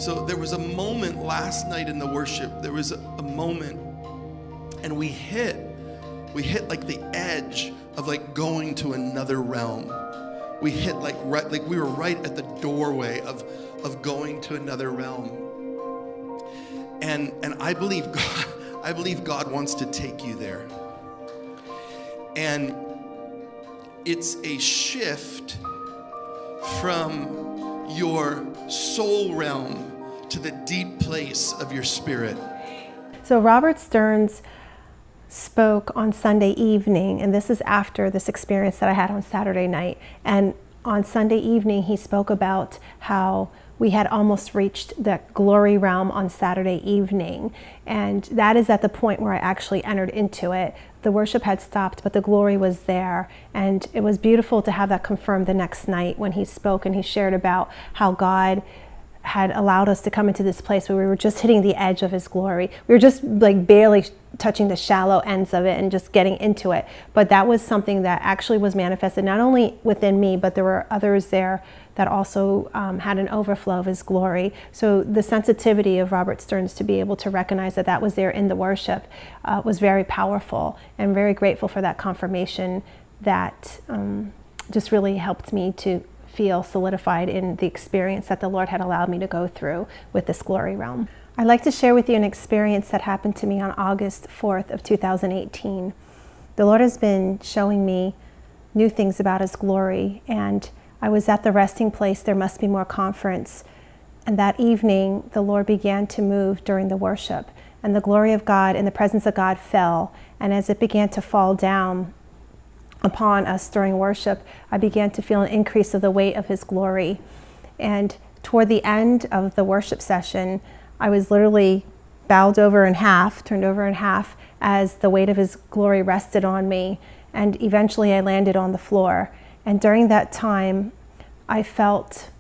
So there was a moment last night in the worship, there was a moment, and we hit like the edge of like going to another realm. We hit like we were right at the doorway of going to another realm. And I believe God wants to take you there. And it's a shift from your soul realm to the deep place of your spirit. So Robert Stearns spoke on Sunday evening, and this is after this experience that I had on Saturday night. And on Sunday evening, he spoke about how we had almost reached the glory realm on Saturday evening. And that is at the point where I actually entered into it. The worship had stopped, but the glory was there. And it was beautiful to have that confirmed the next night when he spoke and he shared about how God had allowed us to come into this place where we were just hitting the edge of his glory. We were just like barely touching the shallow ends of it and just getting into it. But that was something that actually was manifested not only within me, but there were others there that also had an overflow of his glory. So the sensitivity of Robert Stearns to be able to recognize that that was there in the worship was very powerful, and very grateful for that confirmation that just really helped me to feel solidified in the experience that the Lord had allowed me to go through with this glory realm. I'd like to share with you an experience that happened to me on August 4th of 2018. The Lord has been showing me new things about his glory, and I was at the Resting Place There Must Be More conference, and that evening the Lord began to move during the worship, and the glory of God and the presence of God fell, and as it began to fall down upon us during worship, I began to feel an increase of the weight of his glory. And toward the end of the worship session, I was literally bowed over in half, turned over in half, as the weight of his glory rested on me. And eventually I landed on the floor. And during that time, I felt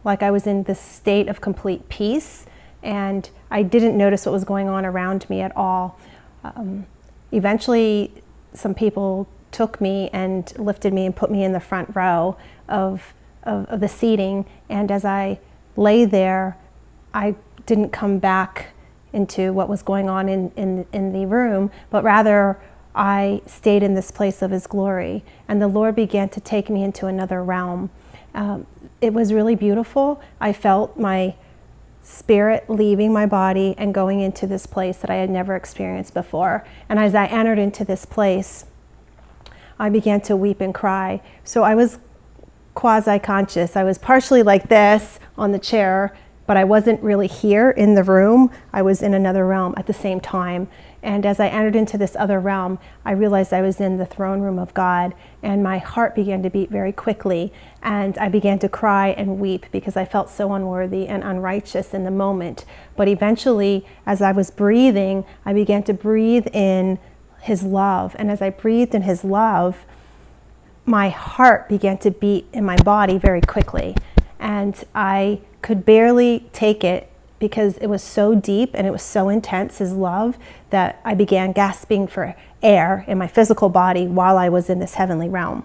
like I was in this state of complete peace, and I didn't notice what was going on around me at all. Eventually, some people took me and lifted me and put me in the front row of the seating. And as I lay there, I didn't come back into what was going on in the room, but rather I stayed in this place of his glory. And the Lord began to take me into another realm. It was really beautiful. I felt my spirit leaving my body and going into this place that I had never experienced before. And as I entered into this place, I began to weep and cry. So I was quasi-conscious. I was partially like this on the chair, but I wasn't really here in the room. I was in another realm at the same time. And as I entered into this other realm, I realized I was in the throne room of God, and my heart began to beat very quickly. And I began to cry and weep because I felt so unworthy and unrighteous in the moment. But eventually, as I was breathing, I began to breathe in his love. And as I breathed in his love, my heart began to beat in my body very quickly. And I could barely take it because it was so deep and it was so intense, his love, that I began gasping for air in my physical body while I was in this heavenly realm.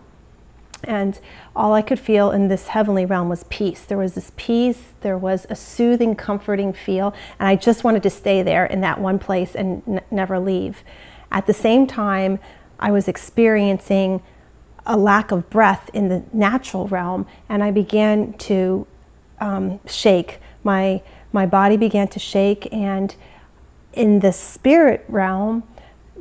And all I could feel in this heavenly realm was peace. There was this peace, there was a soothing, comforting feel, and I just wanted to stay there in that one place and never leave. At the same time, I was experiencing a lack of breath in the natural realm, and I began to shake. My body began to shake, and in the spirit realm,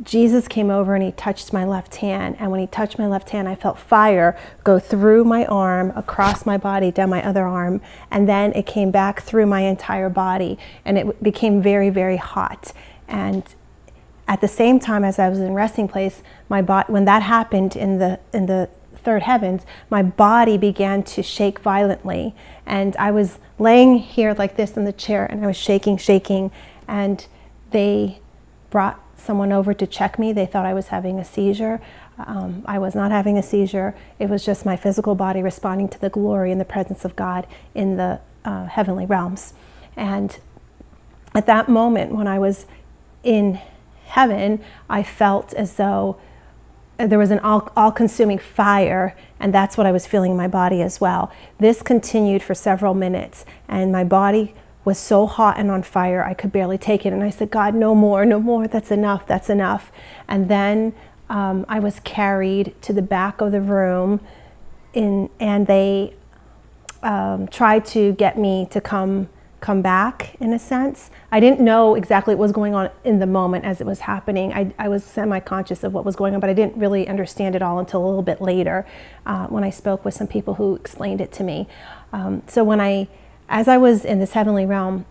Jesus came over and he touched my left hand. And when he touched my left hand, I felt fire go through my arm, across my body, down my other arm, and then it came back through my entire body, and it became very, very hot. And at the same time, as I was in resting place, my body, when that happened in the third heavens, my body began to shake violently, and I was laying here like this in the chair, and I was shaking, and they brought someone over to check me. They thought I was having a seizure. I was not having a seizure. It was just my physical body responding to the glory and the presence of God in the heavenly realms. And at that moment, when I was in heaven, I felt as though there was an all-consuming fire, and that's what I was feeling in my body as well. This continued for several minutes, and my body was so hot and on fire, I could barely take it. And I said, God, no more, no more, that's enough, that's enough. And then I was carried to the back of the room, and they tried to get me to come back, in a sense. I didn't know exactly what was going on in the moment as it was happening. I was semi-conscious of what was going on, but I didn't really understand it all until a little bit later when I spoke with some people who explained it to me. So as I was in this heavenly realm,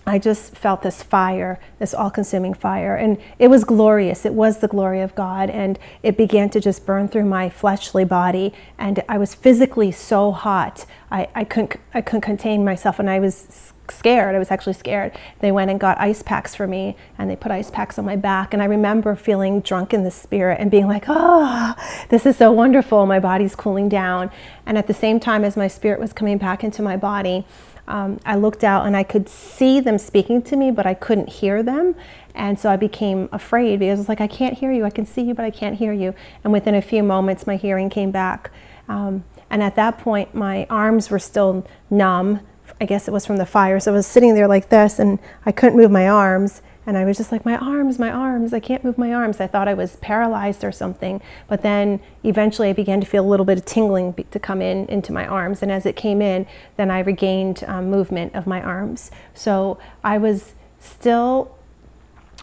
I just felt this fire, this all-consuming fire, and it was glorious. It was the glory of God, and it began to just burn through my fleshly body, and I was physically so hot. I couldn't contain myself, and I was scared. I was actually scared. They went and got ice packs for me, and they put ice packs on my back, and I remember feeling drunk in the spirit and being like, oh, this is so wonderful. My body's cooling down. And at the same time as my spirit was coming back into my body, I looked out and I could see them speaking to me, but I couldn't hear them. And so I became afraid because I was like, I can't hear you. I can see you, but I can't hear you. And within a few moments, my hearing came back. And at that point, my arms were still numb. I guess it was from the fire. So I was sitting there like this, and I couldn't move my arms. And I was just like, my arms, I can't move my arms. I thought I was paralyzed or something. But then eventually I began to feel a little bit of tingling to come into my arms. And as it came in, then I regained movement of my arms. So I was still,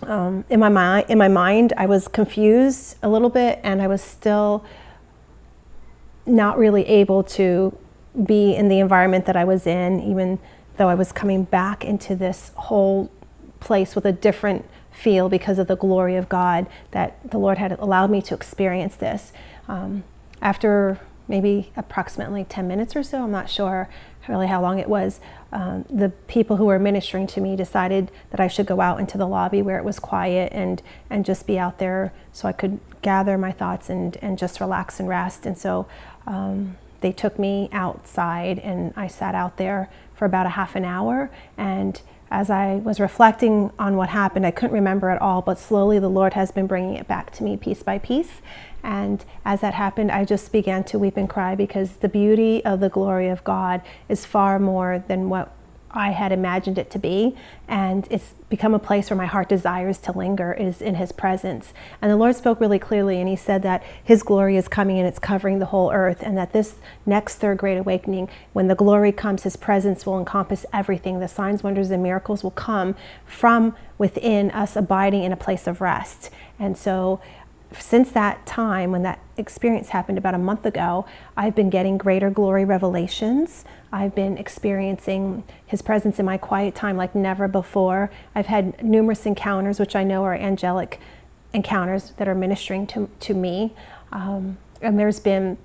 in my mind, I was confused a little bit, and I was still not really able to be in the environment that I was in, even though I was coming back into this whole place with a different feel because of the glory of God that the Lord had allowed me to experience this. After maybe approximately 10 minutes or so, I'm not sure really how long it was, the people who were ministering to me decided that I should go out into the lobby where it was quiet and just be out there so I could gather my thoughts and just relax and rest. And so they took me outside, and I sat out there for about a half an hour. And as I was reflecting on what happened, I couldn't remember it all, but slowly the Lord has been bringing it back to me piece by piece. And as that happened, I just began to weep and cry, because the beauty of the glory of God is far more than what I had imagined it to be. And it's become a place where my heart desires to linger, is in His presence. And the Lord spoke really clearly, and He said that His glory is coming and it's covering the whole earth, and that this next third great awakening, when the glory comes, His presence will encompass everything. The signs, wonders, and miracles will come from within us abiding in a place of rest. And so since that time, when that experience happened about a month ago, I've been getting greater glory revelations. I've been experiencing His presence in my quiet time like never before. I've had numerous encounters, which I know are angelic encounters that are ministering to me. And there's been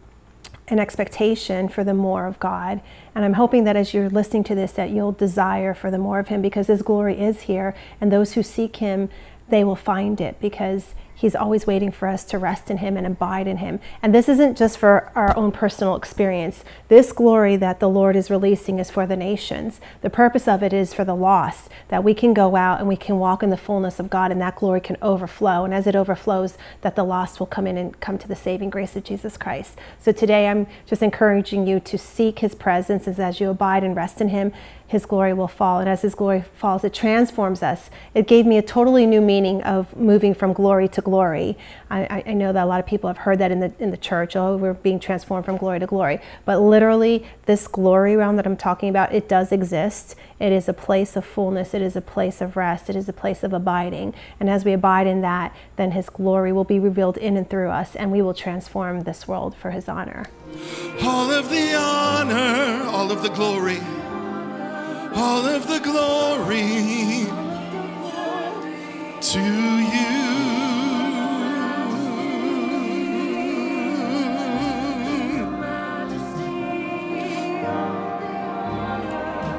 an expectation for the more of God. And I'm hoping that as you're listening to this, that you'll desire for the more of Him, because His glory is here, and those who seek Him, they will find it, because He's always waiting for us to rest in Him and abide in Him. And this isn't just for our own personal experience. This glory that the Lord is releasing is for the nations. The purpose of it is for the lost, that we can go out and we can walk in the fullness of God, and that glory can overflow. And as it overflows, that the lost will come in and come to the saving grace of Jesus Christ. So today I'm just encouraging you to seek His presence, as you abide and rest in Him, His glory will fall. And as His glory falls, it transforms us. It gave me a totally new meaning of moving from glory to glory. I know that a lot of people have heard that in the church. Oh, we're being transformed from glory to glory. But literally, this glory realm that I'm talking about, it does exist. It is a place of fullness. It is a place of rest. It is a place of abiding. And as we abide in that, then His glory will be revealed in and through us, and we will transform this world for His honor. All of the honor, all of the glory, all of the glory to You.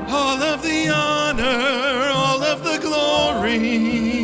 All of the honor, all of the glory